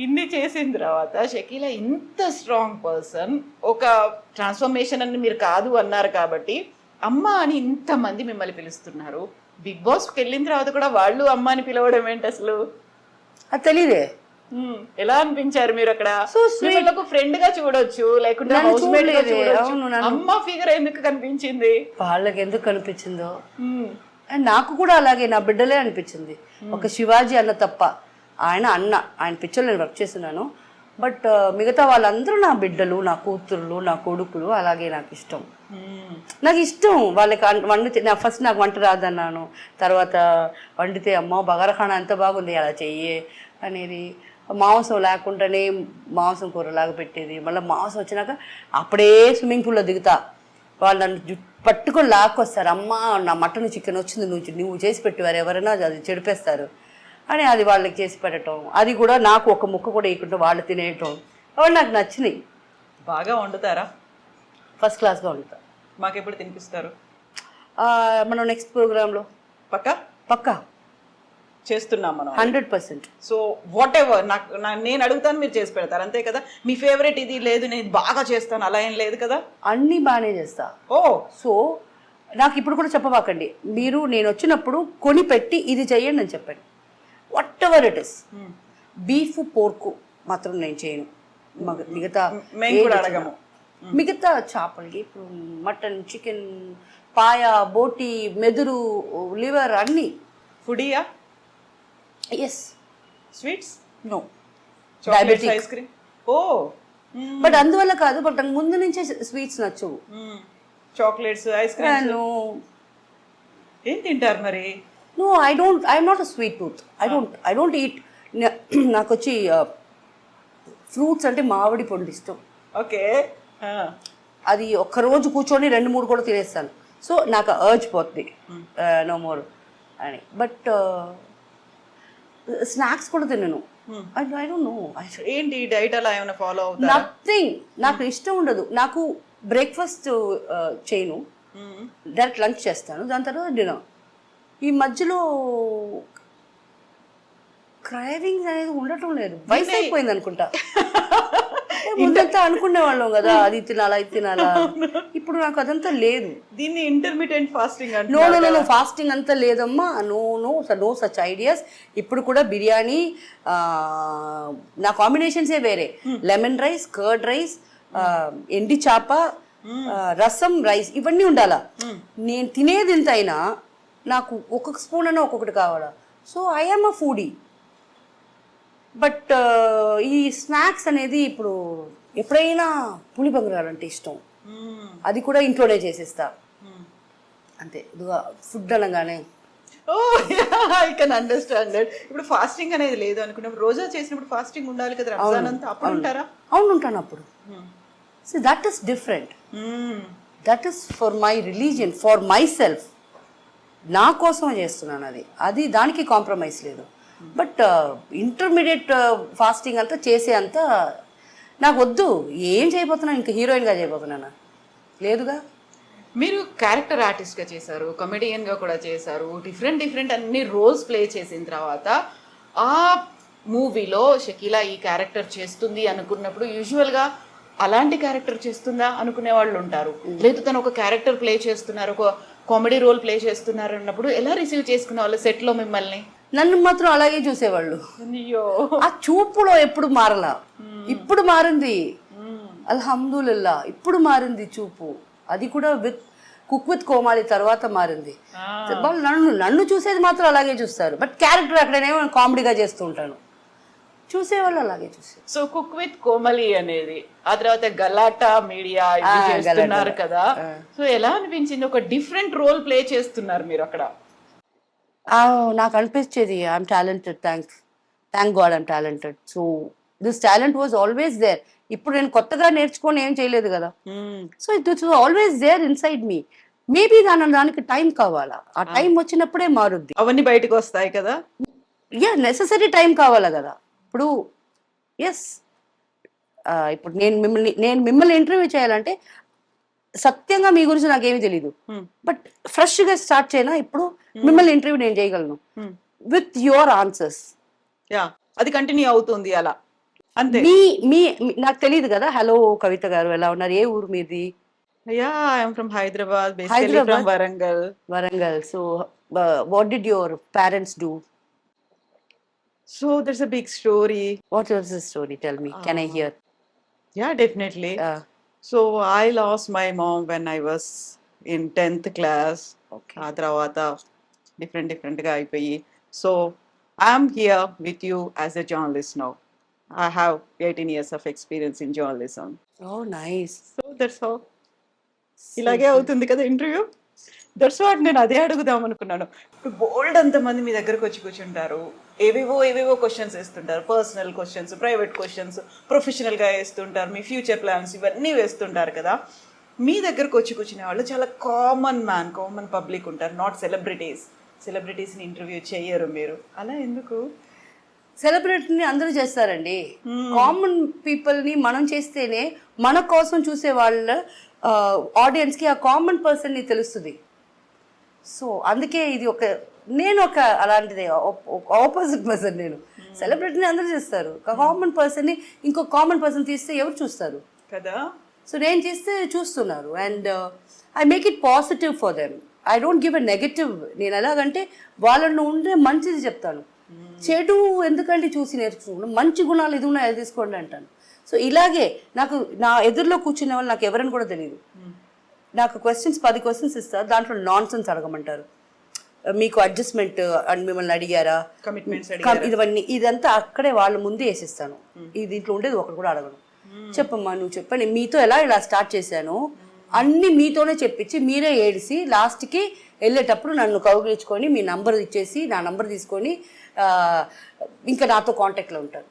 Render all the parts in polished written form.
ఇన్ని చేసిన తర్వాత షకీలా ఇంత స్ట్రాంగ్ పర్సన్, ఒక ట్రాన్స్ఫర్మేషన్ అని మీరు కాదు అన్నారు కాబట్టి అమ్మ అని ఇంతమంది మిమ్మల్ని పిలుస్తున్నారు. బిగ్ బాస్కి వెళ్ళిన తర్వాత కూడా వాళ్ళు అమ్మ అని పిలవడం ఏంటి అసలు? అది తెలీదే. ఎలా అనిపించారు మీరు అక్కడ? ఫ్రెండ్ గా చూడొచ్చు, లేకుంటే అమ్మ ఫిగర్ ఎందుకు కనిపించింది? వాళ్ళకి ఎందుకు కనిపించిందో అండ్ నాకు కూడా అలాగే నా బిడ్డలే అనిపించింది. ఒక శివాజీ అన్న తప్ప, ఆయన పిక్చర్ నేను వర్క్ చేస్తున్నాను. బట్ మిగతా వాళ్ళందరూ నా బిడ్డలు, నా కూతుర్లు, నా కొడుకులు. అలాగే నాకు ఇష్టం. వాళ్ళకి వండితే ఫస్ట్ నాకు వంట రాదన్నాను. తర్వాత వండితే అమ్మ బగారఖానా ఎంత బాగుంది, అలా చెయ్యే అనేది. మాంసం లేకుండానే మాంసం కూరలాగా పెట్టేది. మళ్ళీ మాంసం వచ్చినాక అప్పుడే స్విమ్మింగ్ పూల్లో దిగుతా. వాళ్ళు నన్ను పట్టుకొని లాక్కొస్తారు. అమ్మ నా మటన్ చికెన్ వచ్చింది, నువ్వు చేసి పెట్టేవారు, ఎవరైనా అది చెడిపేస్తారు అని అది వాళ్ళకి చేసి పెట్టడం. అది కూడా నాకు ఒక ముక్క కూడా వేయకుండా వాళ్ళు తినేయటం అవి నాకు నచ్చినాయి. బాగా వండుతారా? ఫస్ట్ క్లాస్గా వండుతా. మాకు ఎప్పుడు తినిపిస్తారు? మనం నెక్స్ట్ ప్రోగ్రాంలో పక్కా చేస్తున్నాం మనం 100%. సో వాట్ ఎవర్ నేను అడుగుతాను, మీరు చేసి పెడతారు అంతే కదా? మీ ఫేవరెట్ ఇది లేదు, నేను బాగా చేస్తాను అలా ఏం లేదు కదా? అన్నీ బాగానే చేస్తా. సో నాకు ఇప్పుడు కూడా చెప్పబాకండి. నేను వచ్చినప్పుడు కొని పెట్టి ఇది చెయ్యండి అని చెప్పండి. What ever it is. Beef పోర్కు మాత్రం నేను చేయను. మిగతా చేపలకి ఇప్పుడు మటన్, చికెన్, పాయ, బోటి, మెదురు, లివర్ అన్నీ. ఫుడీయా? Yes. Sweets? No. Diabetic ice cream? But అందువల్ల కాదు, బట్ నాకు ముందు నుంచే స్వీట్స్ నచ్చవు. చాక్లెట్స్, ఐస్ క్రీమ్ ఏం తింటారు మరి? No, I'm not a sweet tooth. I don't eat. నాకు వచ్చి ఫ్రూట్స్ అంటే మామిడి పండు ఇష్టం. ఓకే. అది ఒక్కరోజు కూర్చొని 2-3 కూడా తినేస్తాను. సో నాకు అర్జ్ పోతుంది నో మోర్ అని. బట్ స్నాక్స్ కూడా తినను. I don't know. ఏంటి డైట్ అలా ఏమైనా ఫాలో అవుతారా? నథింగ్. నాకు ఇష్టం ఉండదు. నాకు బ్రేక్ఫాస్ట్ చేయను, డైరెక్ట్ లంచ్ చేస్తాను, దాని తర్వాత డిన్నర్. ఈ మధ్యలో క్రైవింగ్స్ అనేది ఉండటం లేదు. వయసు అయిపోయింది అనుకుంటా. ముందంతా అనుకునే వాళ్ళం కదా, అది తినాలా ఇది తినాలా. ఇప్పుడు నాకు అదంతా లేదు. దీన్ని ఇంటర్మీడియట్ ఫాస్టింగ్ అంటే? నో ఫాస్టింగ్ అంతా లేదమ్మా. No such ideas. ఇప్పుడు కూడా బిర్యానీ నా కాంబినేషన్సే వేరే. లెమన్ రైస్, కర్డ్ రైస్, ఎండి చేప, రసం, రైస్, ఇవన్నీ ఉండాలా. నేను తినేది ఎంత అయినా నాకు ఒక్కొక్క స్పూన్ అయినా ఒక్కొక్కటి కావాలా. So I am a foodie. But ఈ స్నాక్స్ అనేది ఇప్పుడు ఎప్పుడైనా పులి బంగారాలంటే ఇష్టం. అది కూడా ఇంట్లోనే చేసేస్తా అంతే. ఇదిగా ఫుడ్ అనగానే ఐ కెన్ అండర్స్టాండ్. ఇప్పుడు ఫాస్టింగ్ అనేది లేదు అనుకున్నప్పుడు, రోజా చేసినప్పుడు ఫాస్టింగ్ ఉండాలి కదా, రంజాన్ అంతా. అప్పుడు ఉంటారా? అవును, ఉంటాను అప్పుడు. So that is different. That is for my religion, for my self. నా కోసం చేస్తున్నాను. అది దానికి కాంప్రమైజ్ లేదు. బట్ ఇంటర్మీడియట్ ఫాస్టింగ్ అంతా చేసే అంతా నాకు వద్దు. ఏం చేయబోతున్నాను? ఇంకా హీరోయిన్గా చేయబోతున్నానా? లేదుగా. మీరు క్యారెక్టర్ ఆర్టిస్ట్గా చేశారు, కమెడియన్గా కూడా చేశారు, డిఫరెంట్ అన్ని రోల్స్ ప్లే చేసిన తర్వాత ఆ మూవీలో షకీలా ఈ క్యారెక్టర్ చేస్తుంది అనుకున్నప్పుడు యూజువల్గా అలాంటి క్యారెక్టర్ చేస్తుందా అనుకునే వాళ్ళు ఉంటారు. లేదు తను ఒక క్యారెక్టర్ ప్లే చేస్తున్నారు, ఒక కామెడీ రోల్ ప్లే చేస్తున్నారు అన్నప్పుడు ఎలా రిసీవ్ చేసుకునే వాళ్ళు సెట్లో మిమ్మల్ని? నన్ను మాత్రం అలాగే చూసేవాళ్ళు. ఆ చూపులో ఎప్పుడు మారలా. ఇప్పుడు మారింది, అల్హమ్దులిల్లా. ఇప్పుడు మారింది చూపు. అది కూడా కుక్ విత్ కోమాలి తర్వాత మారింది. వాళ్ళు నన్ను చూసేది మాత్రం అలాగే చూస్తారు. బట్ క్యారెక్టర్ అక్కడనేమో కామెడీగా చేస్తూ ఉంటాను, చూసేవాళ్ళు అలాగే చూసారు. సో కుక్ విత్ కోమలి అనేది, ఆ తర్వాత గలాటా మీడియా చేస్తున్నారు కదా. సో ఎలా అనిపించింది? ఒక డిఫరెంట్ రోల్ ప్లే చేస్తున్నారు మీరు అక్కడ. నాకు అనిపించేది I'm talented. Thank God I'm talented. So this talent was always there. ఇప్పుడు నేను కొత్తగా నేర్చుకొని ఏం చేయలేదు కదా. So it was always there inside me. Maybe దానికి టైం కావాలా. ఆ టైం వచ్చినప్పుడే మారుద్ది. అవన్నీ బయటకు వస్తాయి కదా. నెససరీ టైం కావాలా కదా. ఇప్పుడు ఇప్పుడు నేను మిమ్మల్ని ఇంటర్వ్యూ చేయాలంటే సత్యంగా మీ గురించి నాకేమీ తెలీదు. బట్ ఫ్రెష్ గా స్టార్ట్ చేయనా ఇప్పుడు మిమ్మల్ని ఇంటర్వ్యూ నేను చేయగలను విత్ యువర్ ఆన్సర్స్. అది కంటిన్యూ అవుతుంది అలా. అంతే. మీ మీ నాకు తెలియదు కదా. హలో కవిత గారు, ఎలా ఉన్నారు? ఏ ఊరు మీది? Yeah, I'm from Hyderabad, basically from Hyderabad, Warangal. Warangal. So what did your parents do? So there's a big story. What was the story? Tell me, can I here? Yeah, definitely. So I lost my mom when I was in 10th class. Okay. ఆ తర్వాత డిఫరెంట్గా అయిపోయి, so I'm here with you as a journalist now. I have 18 years of experience in journalism. Oh nice. So that's how. ఇలాగే అవుతుంది కదా interview. That's what, నేను అదే అడుగుదాం అనుకున్నాను. ఇప్పుడు బోల్డ్ అంతమంది మీ దగ్గరకు వచ్చి కూర్చుంటారు, ఏవేవో క్వశ్చన్స్ వేస్తుంటారు, పర్సనల్ క్వశ్చన్స్, ప్రైవేట్ క్వశ్చన్స్, ప్రొఫెషనల్గా వేస్తుంటారు, మీ ఫ్యూచర్ ప్లాన్స్ ఇవన్నీ వేస్తుంటారు కదా. మీ దగ్గరకు వచ్చి కూర్చునే వాళ్ళు చాలా కామన్ పబ్లిక్ ఉంటారు, నాట్ సెలబ్రిటీస్ని ఇంటర్వ్యూ చేయరు మీరు. అలా ఎందుకు? సెలబ్రిటీని అందరూ చేస్తారండి. కామన్ పీపుల్ని మనం చేస్తేనే మన కోసం చూసే వాళ్ళ ఆడియన్స్కి ఆ కామన్ పర్సన్ని తెలుస్తుంది. సో అందుకే ఇది నేను అలాంటిదే, ఆపోజిట్ పర్సన్. నేను సెలబ్రిటీని అందరూ చేస్తారు, కామన్ పర్సన్ని ఇంకో కామన్ పర్సన్ తీస్తే ఎవరు చూస్తారు కదా. సో నేను చేస్తే చూస్తున్నారు. And I make it positive for them. I don't give a negative. నేను ఎలాగంటే వాళ్ళని ఉండే మంచిది చెప్తాను, చెడు ఎందుకంటే చూసి నేర్చుకుంటాను. మంచి గుణాలు ఇది ఉన్నాయి, అది తీసుకోండి అంటాను. సో ఇలాగే నాకు నా ఎదురులో కూర్చునే వాళ్ళు నాకు ఎవరని కూడా తెలియదు. నాకు 10 క్వశ్చన్స్ ఇస్తారు, దాంట్లో నాన్ సెన్స్ అడగమంటారు. మీకు అడ్జస్ట్మెంట్ అని మిమ్మల్ని అడిగారా, కమిట్మెంట్స్ ఇదంతా అక్కడే వాళ్ళ ముందే వేసిస్తాను. ఇది దీంట్లో ఉండేది ఒకటి కూడా అడగను. చెప్పమ్మా, నువ్వు చెప్పండి, మీతో ఇలా స్టార్ట్ చేశాను అన్ని మీతోనే చెప్పించి మీరే ఏడిసి లాస్ట్కి వెళ్ళేటప్పుడు నన్ను కౌగిలించుకొని మీ నంబర్ ఇచ్చేసి నా నంబర్ తీసుకొని ఇంకా నాతో కాంటాక్ట్లో ఉంటారు.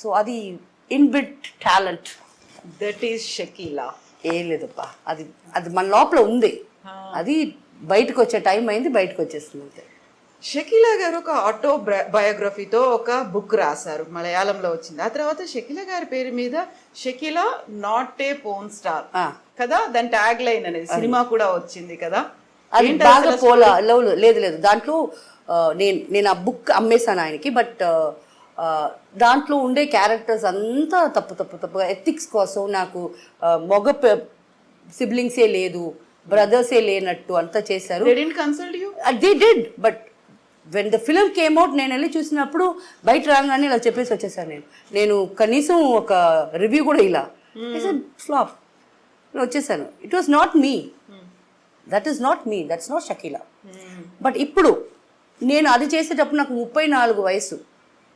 సో అది inbuilt talent. That is Shakeela. ఏం లేదప్పా, అది మన లోపల ఉంది. అది బయటకు వచ్చే టైం అయింది, బయటకు వచ్చేస్తుంది అంతే. షకీలా గారు ఒక ఆటో బయోగ్రఫీతో ఒక బుక్ రాశారు, మలయాళంలో వచ్చింది. ఆ తర్వాత షకీలా గారి పేరు మీద Shakeela not a porn star కదా, దాని ట్యాగ్ లైన్ అనేది సినిమా కూడా వచ్చింది కదా. అది బాగా పోలా. లేదు దాంట్లో నేను ఆ బుక్ అమ్మేశాను ఆయనకి. బట్ దాంట్లో ఉండే క్యారెక్టర్స్ అంతా తప్పుగా ఎథిక్స్ కోసం నాకు మగ సిబ్లింగ్సే లేదు, బ్రదర్సే లేనట్టు అంతా చేశారు. They did. But when the film came out నేను వెళ్ళి చూసినప్పుడు బయట రాగానే ఇలా చెప్పేసి వచ్చేసాను. నేను కనీసం ఒక రివ్యూ కూడా ఇలా ఫ్లాప్ వచ్చేసాను. It was not me, that is not me, that's not Shakeela. But ఇప్పుడు నేను అది చేసేటప్పుడు నాకు 34 వయసు,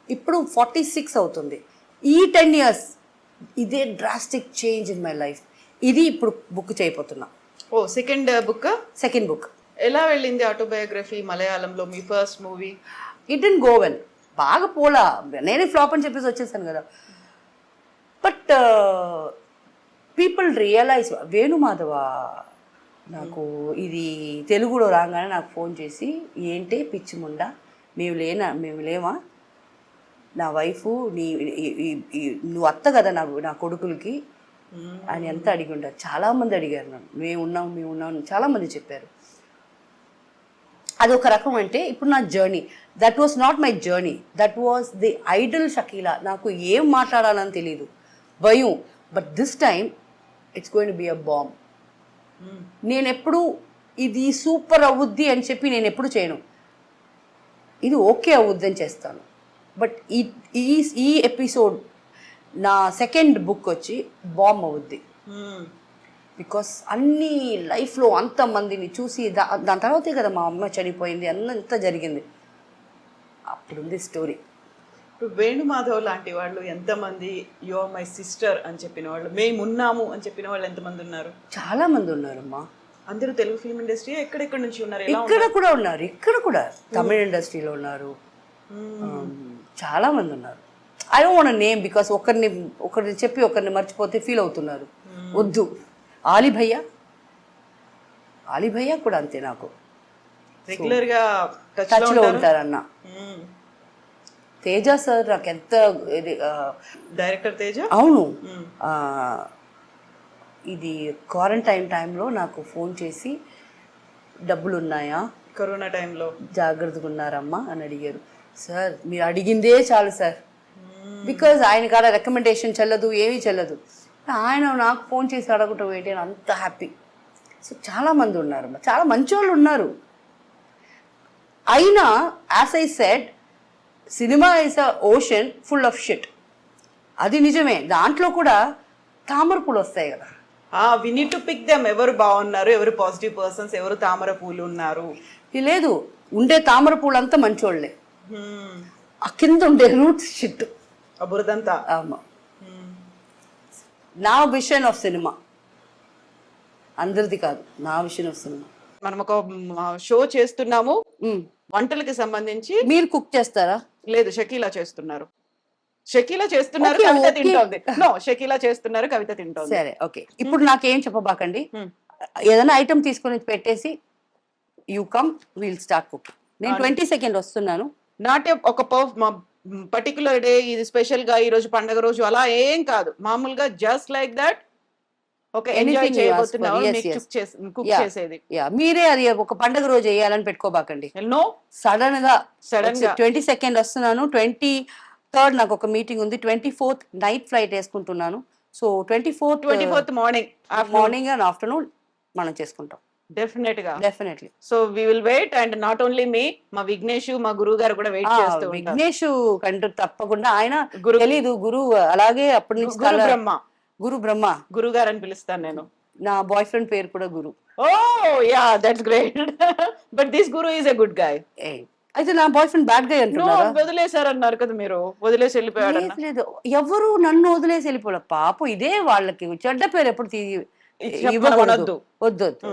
ఇప్పుడు 46 అవుతుంది. ఈ 10 years ఇదే drastic change in my life. ఇది ఇప్పుడు బుక్ చేయబోతున్నా. ఓ సెకండ్ బుక్ ఎలా వెళ్ళింది ఆటోబయోగ్రఫీ మలయాళంలో, మీ first movie? It didn't go well. బాగా పోలా, నేనే ఫ్లాప్ అని చెప్పేసి వచ్చేసాను కదా. But people realise. వేణుమాధవ నాకు ఇది తెలుగులో రాగానే నాకు ఫోన్ చేసి, ఏంటి పిచ్చి ముండా, మేము లేమా, నా వైఫు నువ్వు అత్త కదా నా కొడుకులకి అని ఎంత అడిగి ఉంటారు. చాలామంది అడిగారు నన్ను, మేము ఉన్నాం చాలామంది చెప్పారు. అది ఒక రకం. అంటే ఇప్పుడు నా journey, that was not my journey, that was the Idol Shakeela. నాకు ఏం మాట్లాడాలని తెలియదు, భయం. But this time it's going to be a bomb. నేను ఎప్పుడు ఇది సూపర్ అవుద్ది అని చెప్పి నేను ఎప్పుడు చేయను, ఇది ఓకే అవుద్ది అని చేస్తాను. బట్ ఈ ఎపిసోడ్ నా సెకండ్ బుక్ వచ్చి బాంబ్ అవుద్ది. బికాస్ అన్ని లైఫ్లో అంతమందిని చూసి దాని తర్వాతే కదా మా అమ్మ చనిపోయింది, అంతా జరిగింది. అప్పుడుంది స్టోరీ. ఇప్పుడు వేణుమాధవ్ లాంటి వాళ్ళు ఎంతమంది, యు ఆర్ మై సిస్టర్ అని చెప్పిన వాళ్ళు, మేమున్నాము అని చెప్పిన వాళ్ళు ఎంతమంది ఉన్నారు? చాలా మంది ఉన్నారమ్మా. అందరూ తెలుగు ఫిల్మ్ ఇండస్ట్రీ ఎక్కడెక్కడ నుంచి ఉన్నారు? ఇక్కడ కూడా తమిళ ఇండస్ట్రీలో ఉన్నారు, చాలా మంది ఉన్నారు. I don't want name because ఒకరిని చెప్పి ఒకరిని మర్చిపోతే ఫీల్ అవుతున్నారు. వద్దు. ఆలీ భయ్యా కూడా అంతే, నాకు రెగ్యులర్ గా టచ్ లో ఉంటారన్న. తేజ సార్ నాకు ఎంత డైరెక్టర్ తేజ. అవును. ఇది క్వారంటైన్ టైంలో నాకు ఫోన్ చేసి, డబ్బులు ఉన్నాయా, కరోనా టైంలో జాగ్రత్తగా ఉన్నారమ్మా అని అడిగారు. సార్ మీరు అడిగిందే చాలు సార్, బికాజ్ ఆయన కాడ రికమెండేషన్ చెల్లదు, ఏమీ చెల్లదు. ఆయన నాకు ఫోన్ చేసి అడగటం ఏంటి అని అంత హ్యాపీ. సో చాలామంది ఉన్నారు, చాలా మంచి వాళ్ళు ఉన్నారు. అయినా as I said, cinema is a ocean full of shit. అది నిజమే. దాంట్లో కూడా తామర పూలు వస్తాయి కదా. We need to pick them. ఎవరు బాగున్నారు, ఎవరు పాజిటివ్ పర్సన్స్, ఎవరు తామర పూలు ఉన్నారు. ఇది లేదు, ఉండే తామర పూలు అంతా మంచోళ్ళే, ఆ కింద ఉండే రూట్స్ షిట్, బురదంతా. ఆమా. నా విషన్ ఆఫ్ సినిమా, అందరిది కాదు, నా విషన్ ఆఫ్ సినిమా. మనం ఒక షో చేస్తున్నాము వంటలకి సంబంధించి. మీరు కుక్ చేస్తారా? లేదు, షకీలా చేస్తున్నారు. షకీలా చేస్తున్నారు, Okay, కవిత okay. తింటోంది. నో, షకీలా చేస్తున్నారు, కవిత తింటోంది. సరే, ఓకే. ఇప్పుడు నాకేం చెప్పబాకండి. ఏదైనా ఐటమ్ తీసుకొని పెట్టేసి you come, will start cooking. నేను 20 సెకండ్ వస్తున్నాను. నాట్ ఒక పర్టికులర్ డే, ఇది స్పెషల్ గా ఈ రోజు పండగ రోజు అలా ఏం కాదు. మామూలుగా just like that okay, enjoy Anything you ask for. చేయబోతున్నావు, Yes, మీకు yes. Cook Yeah. చేసేది. యా, మీరే అది ఒక పండగ రోజు వేయాలని పెట్టుకోబాకండి. నో, సడన్ గా Sudden గా. 20 సెకండ్ వస్తున్నాను. 23rd నాకు ఒక మీటింగ్ ఉంది. 24th నైట్ ఫ్లైట్ వేసుకుంటున్నాను. So 24th morning morning and afternoon మనం చేసుకుంటాం డెఫినెట్ గా. Definitely. So we will wait. And not only me, మా విఘ్నేష్, మా గురువు గారు కూడా వెయిట్ చేస్తూ ఉంటారు. విఘ్నేష్ కంటూ తప్పకుండా. ఆయన గురు- తెలీదు, గురువు అలాగే అప్పటి నుంచి గురు బ్రహ్మ, గురు బ్రహ్మ. గురువు గారు అని పిలుస్తాను నేను. నా బాయ్ ఫ్రెండ్ పేరు కూడా Guru. Oh yeah, that's great. But this Guru is a good guy. అయితే నా బాయ్ ఫ్రెండ్ బ్యాడ్ గా నో, అంటున్నారా? వదిలేశారన్నారు కదా మీరు, వదిలేసి వెళ్ళిపోయాడు. లేదు, లేదు, ఎవరు నన్ను వదిలేసి వెళ్ళిపోలే. పాపం ఇదే వాళ్ళకి చెడ్డ పేరు ఎప్పుడు ఇవ్వకూడదు. వద్దు వద్దు.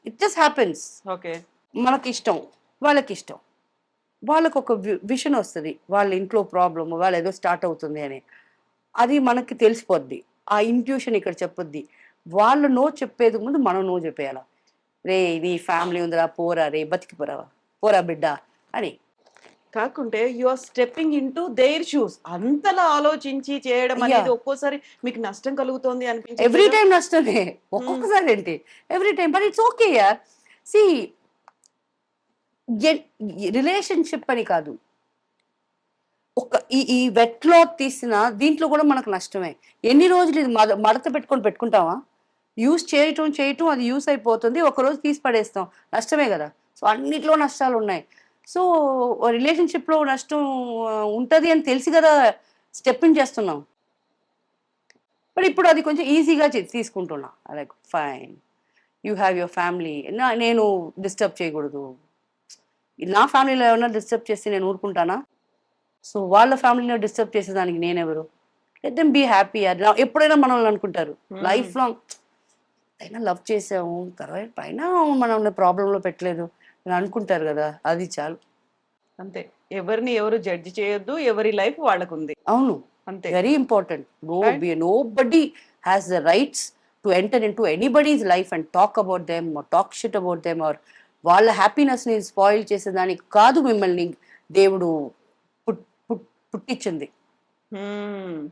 It just happens. ఓకే, మనకి ఇష్టం, వాళ్ళకి ఇష్టం, వాళ్ళకు ఒక విషన్ వస్తుంది, వాళ్ళ ఇంట్లో ప్రాబ్లమ్, వాళ్ళు ఏదో స్టార్ట్ అవుతుంది అని. అది మనకి తెలిసిపోద్ది. ఆ ఇంట్యూషన్ ఇక్కడ చెప్పొద్ది. వాళ్ళు నో చెప్పేది ముందు మనం నో చెప్పేయాల. రే, నీ ఫ్యామిలీ ఉందిరా, పోరా రే, బతికిపోరా, పోరా బిడ్డ అని. కాకుంటే you are stepping into their shoes. అంతలా ఆలోచించి చేయడం అనేది ఒక్కోసారి మీకు నష్టం కలుగుతోంది అనిపించింది. ఎవ్రీ టైం నష్టమే, ఒక్కొక్కసారి ఏంటి every time. But it's okay యార్. సి, రిలేషన్షిప్ అని కాదు, ఒక ఈ వెట్ క్లాత్ తీసిన దీంట్లో కూడా మనకు నష్టమే. ఎన్ని రోజులు ఇది మడత పెట్టుకుంటావా? యూస్ చేయటం అది యూస్ అయిపోతుంది, ఒకరోజు తీసి పడేస్తాం, నష్టమే కదా. సో అన్నిట్లో నష్టాలు ఉన్నాయి. సో రిలేషన్షిప్లో నష్టం ఉంటుంది అని తెలిసి కదా స్టెప్ ఇన్ చేస్తున్నాం. బట్ ఇప్పుడు అది కొంచెం ఈజీగా తీసుకుంటున్నా. Like fine, you have your family, నేను డిస్టర్బ్ చేయకూడదు. నా ఫ్యామిలీలో ఏమైనా డిస్టర్బ్ చేస్తే నేను ఊరుకుంటానా? సో వాళ్ళ ఫ్యామిలీలో డిస్టర్బ్ చేసేదానికి నేనెవరు? Let them be happy. ఎప్పుడైనా మనల్ని అనుకుంటారు లైఫ్ లాంగ్, అయినా లవ్ చేసాము తర్వాత పైన మనం ప్రాబ్లంలో పెట్టలేదు అని అనుకుంటారు కదా, అది చాలు. అంతే, ఎవరిని ఎవరు జడ్జి చేయొద్దు, ఎవరి లైఫ్ వాళ్ళకు ఉంది. అవును, అంతే. Very important. Nobody has the rights to enter into anybody's life and talk about them, talk shit about them, or వాళ్ళ హ్యాపీనెస్ ని స్పాయిల్ చేసేదానికి కాదు మిమ్మల్ని దేవుడు పుట్టించింది.